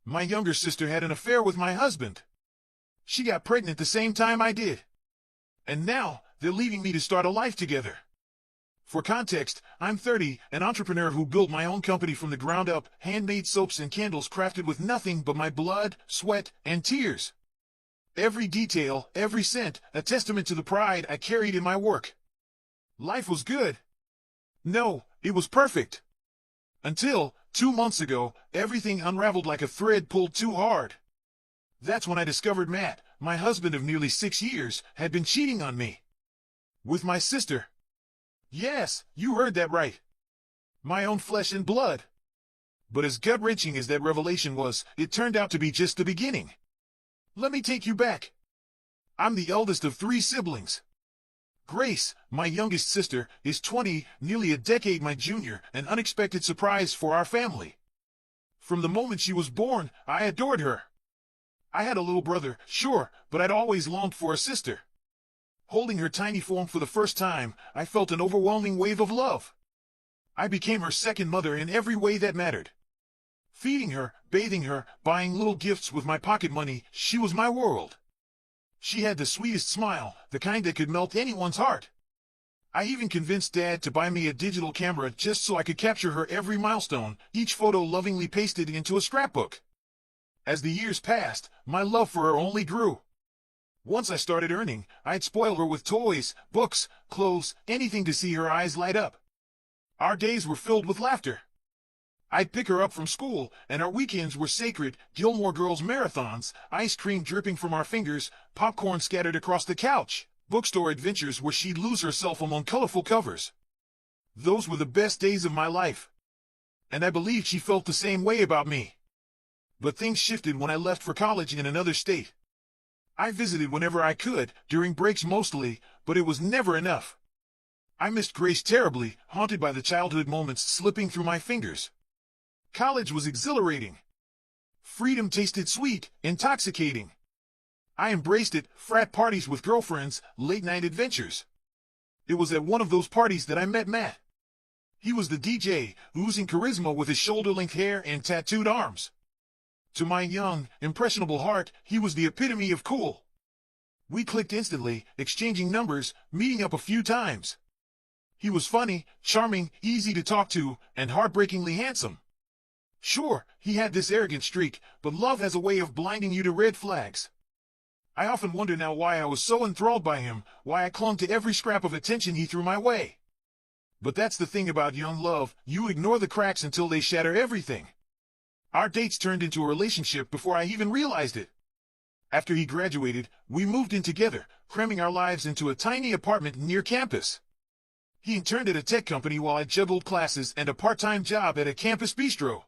My younger sister had an affair with my husband. She got pregnant the same time I did. And now, they're leaving me to start a life together. For context, I'm 30, an entrepreneur who built my own company from the ground up, handmade soaps and candles crafted with nothing but my blood, sweat, and tears. Every detail, every cent, a testament to the pride I carried in my work. Life was good. No, it was perfect. Until, 2 months ago, everything unraveled like a thread pulled too hard. That's when I discovered Matt, my husband of nearly 6 years, had been cheating on me. With my sister. Yes, you heard that right. My own flesh and blood. But as gut-wrenching as that revelation was, it turned out to be just the beginning. Let me take you back. I'm the eldest of 3 siblings. Grace, my youngest sister, is 20, nearly a decade my junior, an unexpected surprise for our family. From the moment she was born, I adored her. I had a little brother, sure, but I'd always longed for a sister. Holding her tiny form for the first time, I felt an overwhelming wave of love. I became her second mother in every way that mattered. Feeding her, bathing her, buying little gifts with my pocket money, she was my world. She had the sweetest smile, the kind that could melt anyone's heart. I even convinced Dad to buy me a digital camera just so I could capture her every milestone, each photo lovingly pasted into a scrapbook. As the years passed, my love for her only grew. Once I started earning, I'd spoil her with toys, books, clothes, anything to see her eyes light up. Our days were filled with laughter. I'd pick her up from school, and our weekends were sacred, Gilmore Girls marathons, ice cream dripping from our fingers, popcorn scattered across the couch, bookstore adventures where she'd lose herself among colorful covers. Those were the best days of my life. And I believed she felt the same way about me. But things shifted when I left for college in another state. I visited whenever I could, during breaks mostly, but it was never enough. I missed Grace terribly, haunted by the childhood moments slipping through my fingers. College was exhilarating. Freedom tasted sweet, intoxicating. I embraced it, frat parties with girlfriends, late-night adventures. It was at one of those parties that I met Matt. He was the DJ, oozing charisma with his shoulder-length hair and tattooed arms. To my young, impressionable heart, he was the epitome of cool. We clicked instantly, exchanging numbers, meeting up a few times. He was funny, charming, easy to talk to, and heartbreakingly handsome. Sure, he had this arrogant streak, but love has a way of blinding you to red flags. I often wonder now why I was so enthralled by him, why I clung to every scrap of attention he threw my way. But that's the thing about young love, you ignore the cracks until they shatter everything. Our dates turned into a relationship before I even realized it. After he graduated, we moved in together, cramming our lives into a tiny apartment near campus. He interned at a tech company while I juggled classes and a part-time job at a campus bistro.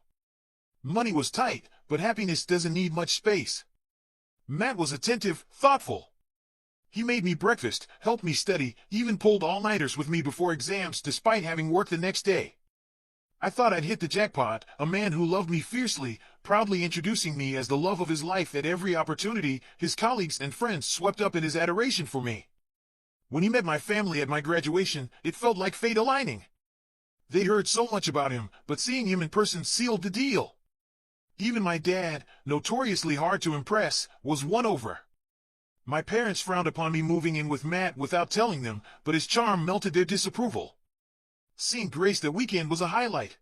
Money was tight, but happiness doesn't need much space. Matt was attentive, thoughtful. He made me breakfast, helped me study, even pulled all-nighters with me before exams despite having work the next day. I thought I'd hit the jackpot, a man who loved me fiercely, proudly introducing me as the love of his life at every opportunity. His colleagues and friends swept up in his adoration for me. When he met my family at my graduation, it felt like fate aligning. They heard so much about him, but seeing him in person sealed the deal. Even my dad, notoriously hard to impress, was won over. My parents frowned upon me moving in with Matt without telling them, but his charm melted their disapproval. Seeing Grace that weekend was a highlight.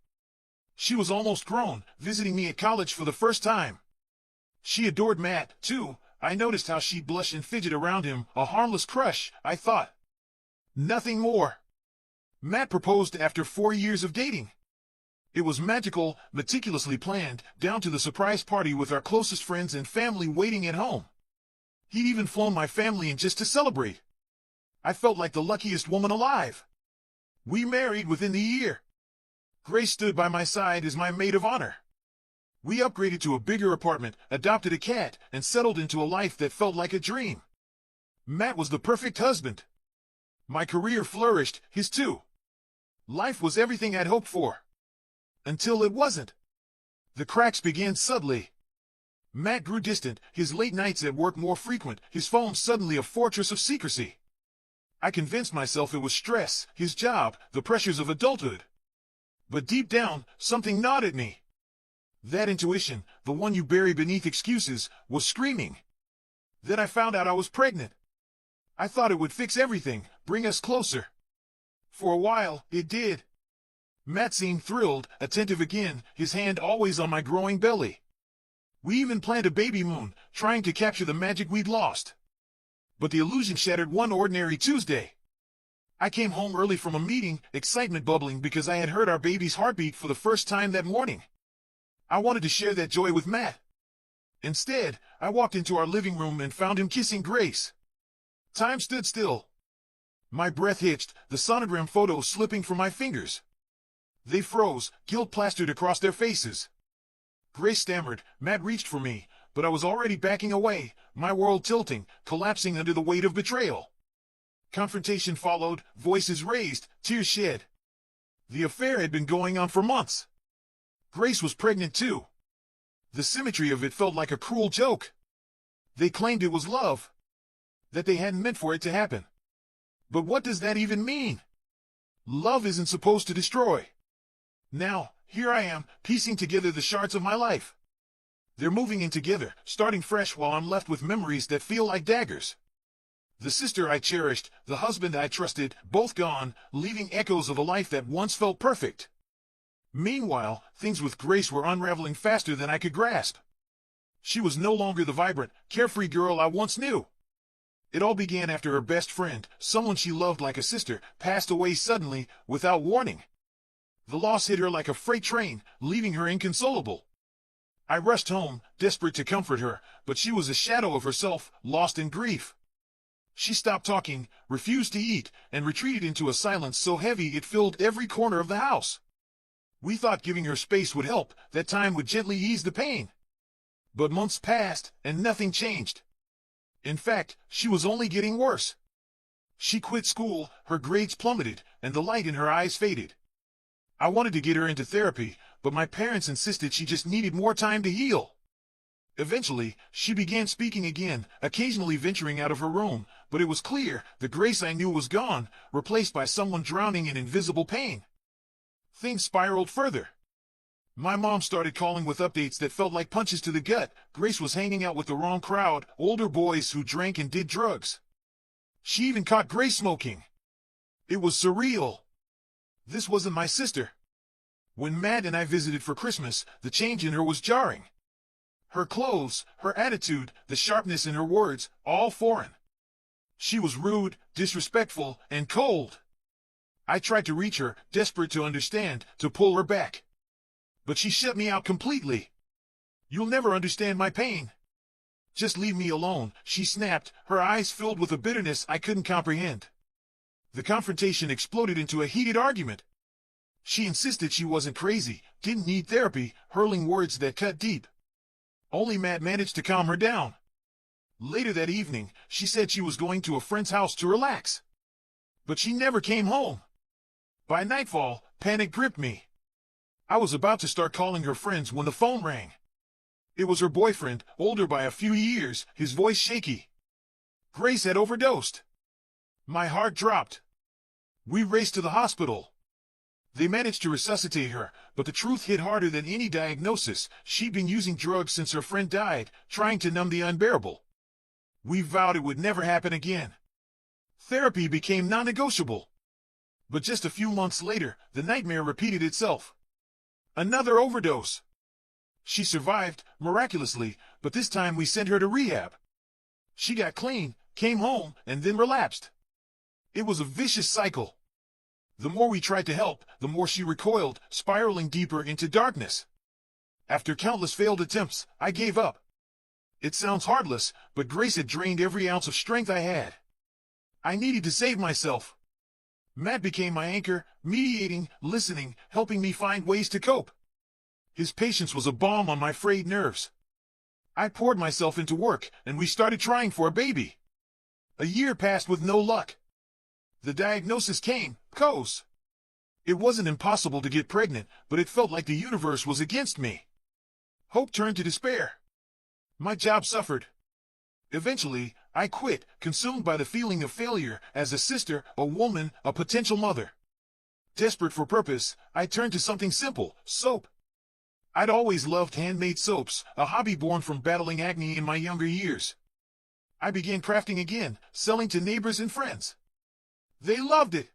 She was almost grown, visiting me at college for the first time. She adored Matt, too. I noticed how she'd blush and fidget around him, a harmless crush, I thought. Nothing more. Matt proposed after 4 years of dating. It was magical, meticulously planned, down to the surprise party with our closest friends and family waiting at home. He'd even flown my family in just to celebrate. I felt like the luckiest woman alive. We married within the year. Grace stood by my side as my maid of honor. We upgraded to a bigger apartment, adopted a cat, and settled into a life that felt like a dream. Matt was the perfect husband. My career flourished, his too. Life was everything I'd hoped for. Until it wasn't. The cracks began subtly. Matt grew distant, his late nights at work more frequent, his phone suddenly a fortress of secrecy. I convinced myself it was stress, his job, the pressures of adulthood. But deep down, something gnawed at me. That intuition, the one you bury beneath excuses, was screaming. Then I found out I was pregnant. I thought it would fix everything, bring us closer. For a while, it did. Matt seemed thrilled, attentive again, his hand always on my growing belly. We even planned a baby moon, trying to capture the magic we'd lost. But the illusion shattered one ordinary Tuesday. I came home early from a meeting, excitement bubbling because I had heard our baby's heartbeat for the first time that morning. I wanted to share that joy with Matt. Instead, I walked into our living room and found him kissing Grace. Time stood still. My breath hitched, the sonogram photos slipping from my fingers. They froze, guilt plastered across their faces. Grace stammered, Matt reached for me, but I was already backing away, my world tilting, collapsing under the weight of betrayal. Confrontation followed, voices raised, tears shed. The affair had been going on for months. Grace was pregnant too. The symmetry of it felt like a cruel joke. They claimed it was love. That they hadn't meant for it to happen. But what does that even mean? Love isn't supposed to destroy. Now, here I am, piecing together the shards of my life. They're moving in together, starting fresh while I'm left with memories that feel like daggers. The sister I cherished, the husband I trusted, both gone, leaving echoes of a life that once felt perfect. Meanwhile, things with Grace were unraveling faster than I could grasp. She was no longer the vibrant, carefree girl I once knew. It all began after her best friend, someone she loved like a sister, passed away suddenly, without warning. The loss hit her like a freight train, leaving her inconsolable. I rushed home, desperate to comfort her, but she was a shadow of herself, lost in grief. She stopped talking, refused to eat, and retreated into a silence so heavy it filled every corner of the house. We thought giving her space would help, that time would gently ease the pain. But months passed, and nothing changed. In fact, she was only getting worse. She quit school, her grades plummeted, and the light in her eyes faded. I wanted to get her into therapy, but my parents insisted she just needed more time to heal. Eventually, she began speaking again, occasionally venturing out of her room, but it was clear the Grace I knew was gone, replaced by someone drowning in invisible pain. Things spiraled further. My mom started calling with updates that felt like punches to the gut. Grace was hanging out with the wrong crowd, older boys who drank and did drugs. She even caught Grace smoking. It was surreal. This wasn't my sister. When Matt and I visited for Christmas, the change in her was jarring. Her clothes, her attitude, the sharpness in her words, all foreign. She was rude, disrespectful, and cold. I tried to reach her, desperate to understand, to pull her back. But she shut me out completely. You'll never understand my pain. Just leave me alone, she snapped, her eyes filled with a bitterness I couldn't comprehend. The confrontation exploded into a heated argument. She insisted she wasn't crazy, didn't need therapy, hurling words that cut deep. Only Matt managed to calm her down. Later that evening, she said she was going to a friend's house to relax. But she never came home. By nightfall, panic gripped me. I was about to start calling her friends when the phone rang. It was her boyfriend, older by a few years, his voice shaky. Grace had overdosed. My heart dropped. We raced to the hospital. They managed to resuscitate her, but the truth hit harder than any diagnosis. She'd been using drugs since her friend died, trying to numb the unbearable. We vowed it would never happen again. Therapy became non-negotiable. But just a few months later, the nightmare repeated itself. Another overdose. She survived, miraculously, but this time we sent her to rehab. She got clean, came home, and then relapsed. It was a vicious cycle. The more we tried to help, the more she recoiled, spiraling deeper into darkness. After countless failed attempts, I gave up. It sounds heartless, but Grace had drained every ounce of strength I had. I needed to save myself. Matt became my anchor, mediating, listening, helping me find ways to cope. His patience was a balm on my frayed nerves. I poured myself into work, and we started trying for a baby. A year passed with no luck. The diagnosis came, COS. It wasn't impossible to get pregnant, but it felt like the universe was against me. Hope turned to despair. My job suffered. Eventually, I quit, consumed by the feeling of failure as a sister, a woman, a potential mother. Desperate for purpose, I turned to something simple, soap. I'd always loved handmade soaps, a hobby born from battling acne in my younger years. I began crafting again, selling to neighbors and friends. They loved it.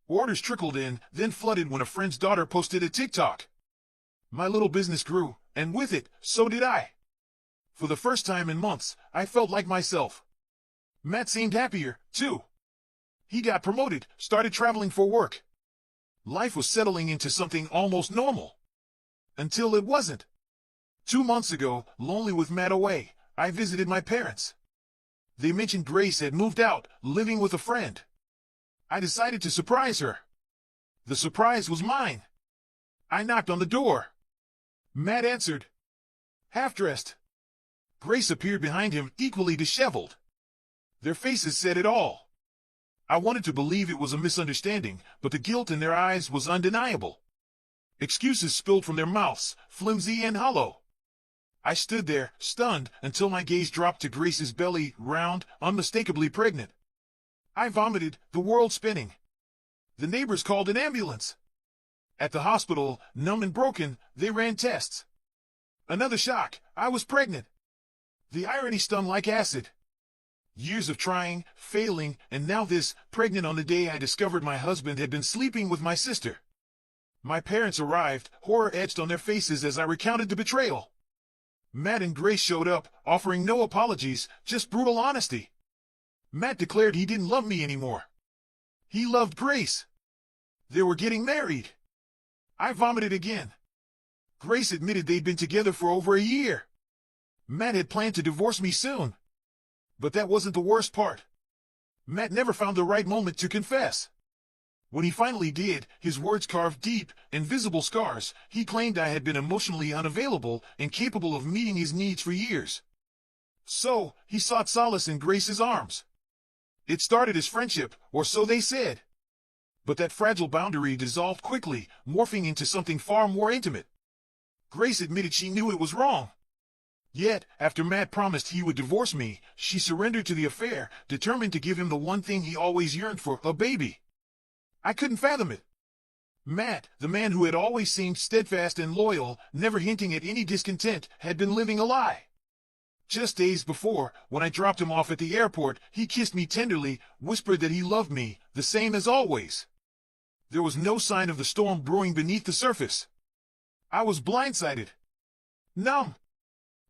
Orders trickled in, then flooded when a friend's daughter posted a TikTok. My little business grew, and with it, so did I. For the first time in months, I felt like myself. Matt seemed happier, too. He got promoted, started traveling for work. Life was settling into something almost normal. Until it wasn't. 2 months ago, lonely with Matt away, I visited my parents. They mentioned Grace had moved out, living with a friend. I decided to surprise her. The surprise was mine. I knocked on the door. Matt answered. Half-dressed. Grace appeared behind him, equally disheveled. Their faces said it all. I wanted to believe it was a misunderstanding, but the guilt in their eyes was undeniable. Excuses spilled from their mouths, flimsy and hollow. I stood there, stunned, until my gaze dropped to Grace's belly, round, unmistakably pregnant. I vomited, the world spinning. The neighbors called an ambulance. At the hospital, numb and broken, they ran tests. Another shock, I was pregnant. The irony stung like acid. Years of trying, failing, and now this, pregnant on the day I discovered my husband had been sleeping with my sister. My parents arrived, horror etched on their faces as I recounted the betrayal. Matt and Grace showed up, offering no apologies, just brutal honesty. Matt declared he didn't love me anymore. He loved Grace. They were getting married. I vomited again. Grace admitted they'd been together for over a year. Matt had planned to divorce me soon. But that wasn't the worst part. Matt never found the right moment to confess. When he finally did, his words carved deep, invisible scars. He claimed I had been emotionally unavailable, incapable of meeting his needs for years. So, he sought solace in Grace's arms. It started as friendship, or so they said. But that fragile boundary dissolved quickly, morphing into something far more intimate. Grace admitted she knew it was wrong. Yet, after Matt promised he would divorce me, she surrendered to the affair, determined to give him the one thing he always yearned for, a baby. I couldn't fathom it. Matt, the man who had always seemed steadfast and loyal, never hinting at any discontent, had been living a lie. Just days before, when I dropped him off at the airport, he kissed me tenderly, whispered that he loved me, the same as always. There was no sign of the storm brewing beneath the surface. I was blindsided. Numb.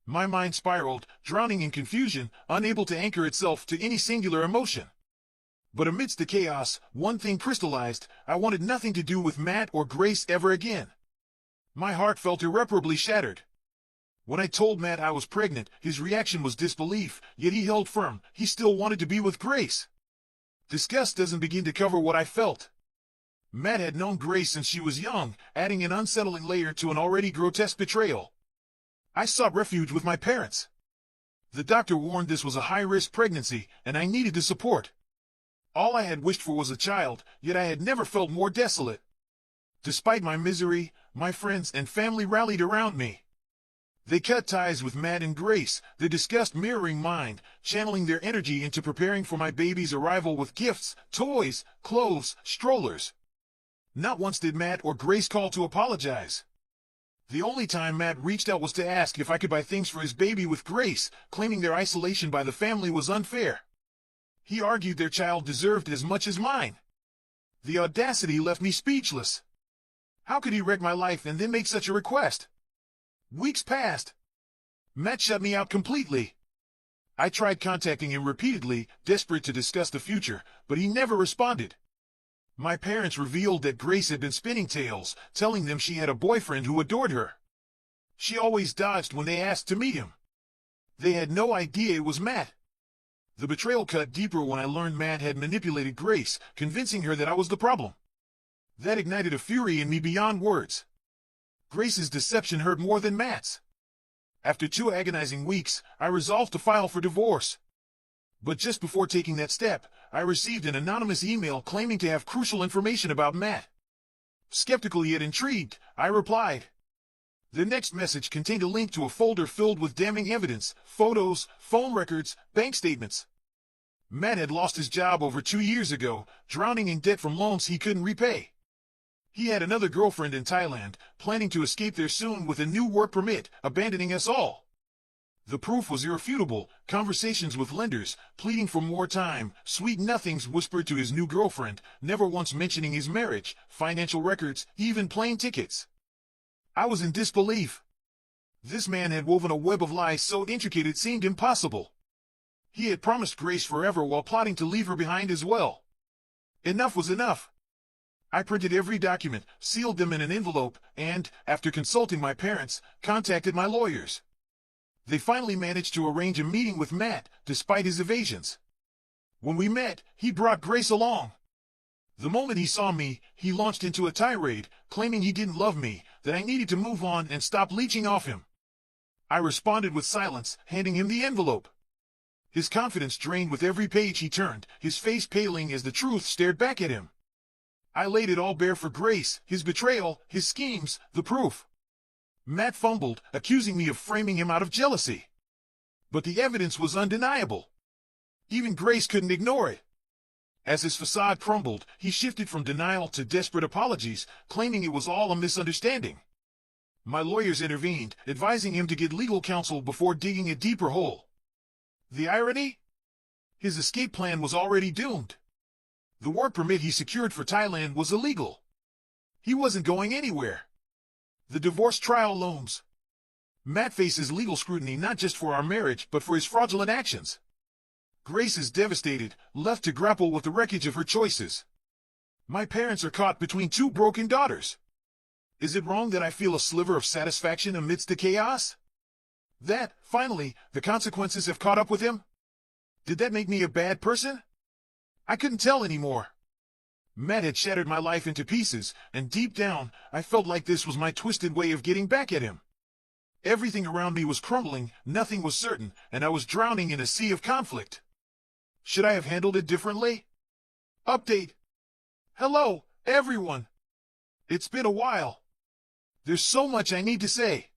My mind spiraled, drowning in confusion, unable to anchor itself to any singular emotion. But amidst the chaos, one thing crystallized: I wanted nothing to do with Matt or Grace ever again. My heart felt irreparably shattered. When I told Matt I was pregnant, his reaction was disbelief, yet he held firm. He still wanted to be with Grace. Disgust doesn't begin to cover what I felt. Matt had known Grace since she was young, adding an unsettling layer to an already grotesque betrayal. I sought refuge with my parents. The doctor warned this was a high-risk pregnancy, and I needed the support. All I had wished for was a child, yet I had never felt more desolate. Despite my misery, my friends and family rallied around me. They cut ties with Matt and Grace, their disgust mirroring mine, channeling their energy into preparing for my baby's arrival with gifts, toys, clothes, strollers. Not once did Matt or Grace call to apologize. The only time Matt reached out was to ask if I could buy things for his baby with Grace, claiming their isolation by the family was unfair. He argued their child deserved as much as mine. The audacity left me speechless. How could he wreck my life and then make such a request? Weeks passed. Matt shut me out completely. I tried contacting him repeatedly, desperate to discuss the future, but he never responded. My parents revealed that Grace had been spinning tales, telling them she had a boyfriend who adored her. She always dodged when they asked to meet him. They had no idea it was Matt. The betrayal cut deeper when I learned Matt had manipulated Grace, convincing her that I was the problem. That ignited a fury in me beyond words. Grace's deception hurt more than Matt's. After 2 agonizing weeks, I resolved to file for divorce. But just before taking that step, I received an anonymous email claiming to have crucial information about Matt. Skeptical yet intrigued, I replied. The next message contained a link to a folder filled with damning evidence, photos, phone records, bank statements. Matt had lost his job over 2 years ago, drowning in debt from loans he couldn't repay. He had another girlfriend in Thailand, planning to escape there soon with a new work permit, abandoning us all. The proof was irrefutable. Conversations with lenders, pleading for more time, sweet nothings whispered to his new girlfriend, never once mentioning his marriage, financial records, even plane tickets. I was in disbelief. This man had woven a web of lies so intricate it seemed impossible. He had promised Grace forever while plotting to leave her behind as well. Enough was enough. I printed every document, sealed them in an envelope, and, after consulting my parents, contacted my lawyers. They finally managed to arrange a meeting with Matt, despite his evasions. When we met, he brought Grace along. The moment he saw me, he launched into a tirade, claiming he didn't love me, that I needed to move on and stop leeching off him. I responded with silence, handing him the envelope. His confidence drained with every page he turned, his face paling as the truth stared back at him. I laid it all bare for Grace, his betrayal, his schemes, the proof. Matt fumbled, accusing me of framing him out of jealousy. But the evidence was undeniable. Even Grace couldn't ignore it. As his facade crumbled, he shifted from denial to desperate apologies, claiming it was all a misunderstanding. My lawyers intervened, advising him to get legal counsel before digging a deeper hole. The irony? His escape plan was already doomed. The work permit he secured for Thailand was illegal. He wasn't going anywhere. The divorce trial looms. Matt faces legal scrutiny not just for our marriage but for his fraudulent actions. Grace is devastated, left to grapple with the wreckage of her choices. My parents are caught between two broken daughters. Is it wrong that I feel a sliver of satisfaction amidst the chaos? That, finally, the consequences have caught up with him? Did that make me a bad person? I couldn't tell anymore. Matt had shattered my life into pieces, and deep down, I felt like this was my twisted way of getting back at him. Everything around me was crumbling, nothing was certain, and I was drowning in a sea of conflict. Should I have handled it differently? Update. Hello, everyone. It's been a while. There's so much I need to say.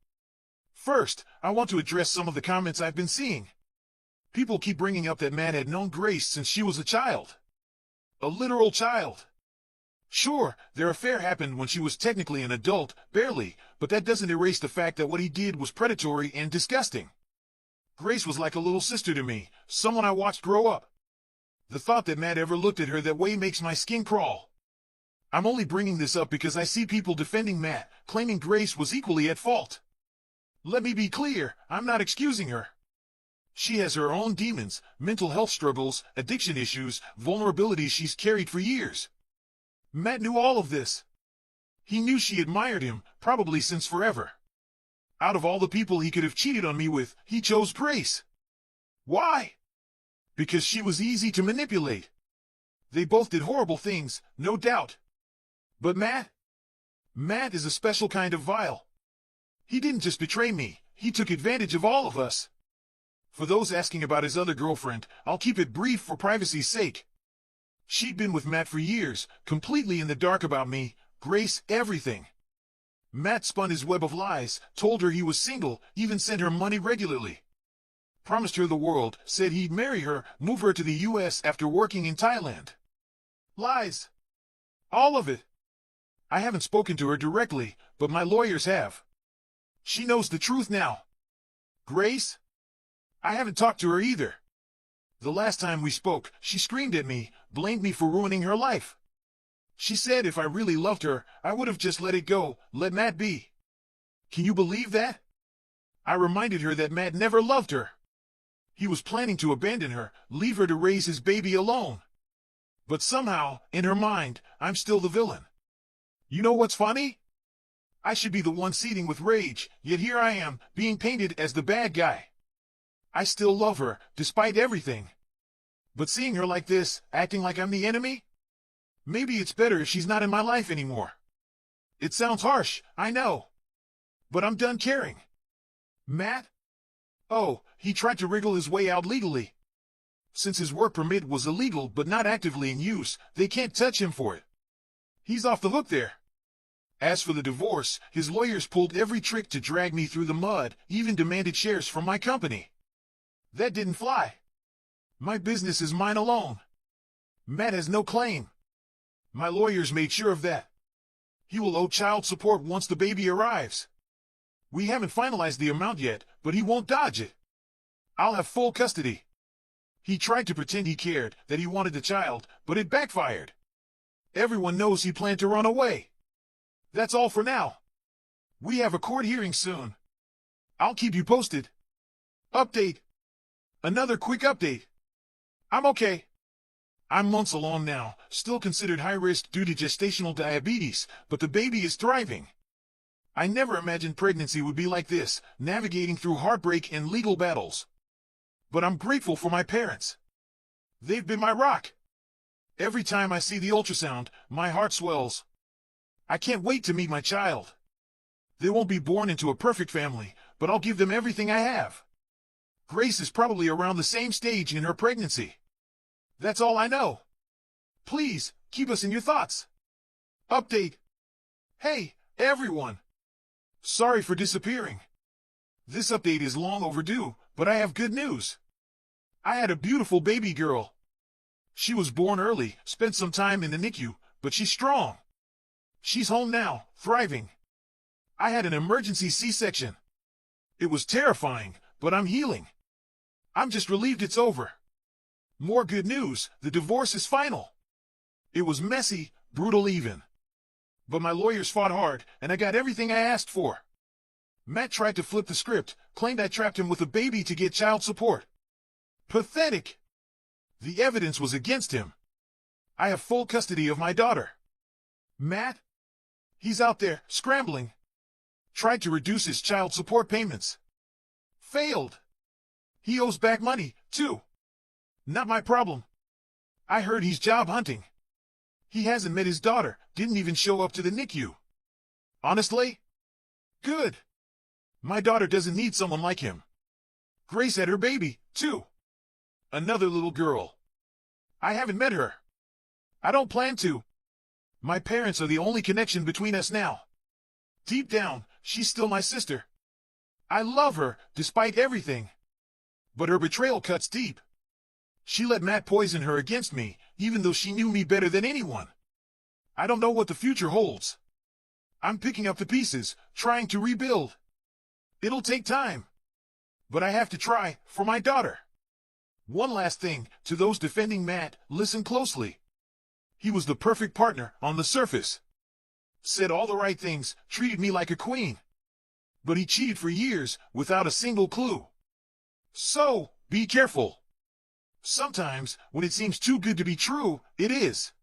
First, I want to address some of the comments I've been seeing. People keep bringing up that Matt had known Grace since she was a child. A literal child. Sure, their affair happened when she was technically an adult, barely, but that doesn't erase the fact that what he did was predatory and disgusting. Grace was like a little sister to me, someone I watched grow up. The thought that Matt ever looked at her that way makes my skin crawl. I'm only bringing this up because I see people defending Matt, claiming Grace was equally at fault. Let me be clear, I'm not excusing her. She has her own demons, mental health struggles, addiction issues, vulnerabilities she's carried for years. Matt knew all of this. He knew she admired him, probably since forever. Out of all the people he could have cheated on me with, he chose Grace. Why? Because she was easy to manipulate. They both did horrible things, no doubt. But Matt is a special kind of vile. He didn't just betray me, he took advantage of all of us. For those asking about his other girlfriend, I'll keep it brief for privacy's sake. She'd been with Matt for years, completely in the dark about me, Grace, everything. Matt spun his web of lies, told her he was single, even sent her money regularly. Promised her the world, said he'd marry her, move her to the US after working in Thailand. Lies. All of it. I haven't spoken to her directly, but my lawyers have. She knows the truth now. Grace? I haven't talked to her either. The last time we spoke, she screamed at me, blamed me for ruining her life. She said if I really loved her, I would have just let it go, let Matt be. Can you believe that? I reminded her that Matt never loved her. He was planning to abandon her, leave her to raise his baby alone. But somehow, in her mind, I'm still the villain. You know what's funny? I should be the one seething with rage, yet here I am, being painted as the bad guy. I still love her, despite everything. But seeing her like this, acting like I'm the enemy? Maybe it's better if she's not in my life anymore. It sounds harsh, I know. But I'm done caring. Matt? Oh, he tried to wriggle his way out legally. Since his work permit was illegal but not actively in use, they can't touch him for it. He's off the hook there. As for the divorce, his lawyers pulled every trick to drag me through the mud, even demanded shares from my company. That didn't fly. My business is mine alone. Matt has no claim. My lawyers made sure of that. He will owe child support once the baby arrives. We haven't finalized the amount yet, but he won't dodge it. I'll have full custody. He tried to pretend he cared, that he wanted the child, but it backfired. Everyone knows he planned to run away. That's all for now. We have a court hearing soon. I'll keep you posted. Update. Another quick update. I'm okay. I'm months along now, still considered high risk due to gestational diabetes, but the baby is thriving. I never imagined pregnancy would be like this, navigating through heartbreak and legal battles. But I'm grateful for my parents. They've been my rock. Every time I see the ultrasound, my heart swells. I can't wait to meet my child. They won't be born into a perfect family, but I'll give them everything I have. Grace is probably around the same stage in her pregnancy. That's all I know. Please, keep us in your thoughts. Update. Hey, everyone. Sorry for disappearing. This update is long overdue, but I have good news. I had a beautiful baby girl. She was born early, spent some time in the NICU, but she's strong. She's home now, thriving. I had an emergency C-section. It was terrifying, but I'm healing. I'm just relieved it's over. More good news, the divorce is final. It was messy, brutal even. But my lawyers fought hard, and I got everything I asked for. Matt tried to flip the script, claimed I trapped him with a baby to get child support. Pathetic. The evidence was against him. I have full custody of my daughter. Matt? He's out there, scrambling. Tried to reduce his child support payments. Failed. He owes back money, too. Not my problem. I heard he's job hunting. He hasn't met his daughter, didn't even show up to the NICU. Honestly? Good. My daughter doesn't need someone like him. Grace had her baby, too. Another little girl. I haven't met her. I don't plan to. My parents are the only connection between us now. Deep down, she's still my sister. I love her, despite everything. But her betrayal cuts deep. She let Matt poison her against me, even though she knew me better than anyone. I don't know what the future holds. I'm picking up the pieces, trying to rebuild. It'll take time. But I have to try, for my daughter. One last thing, to those defending Matt, listen closely. He was the perfect partner on the surface. Said all the right things, treated me like a queen. But he cheated for years, without a single clue. So, be careful. Sometimes, when it seems too good to be true, it is.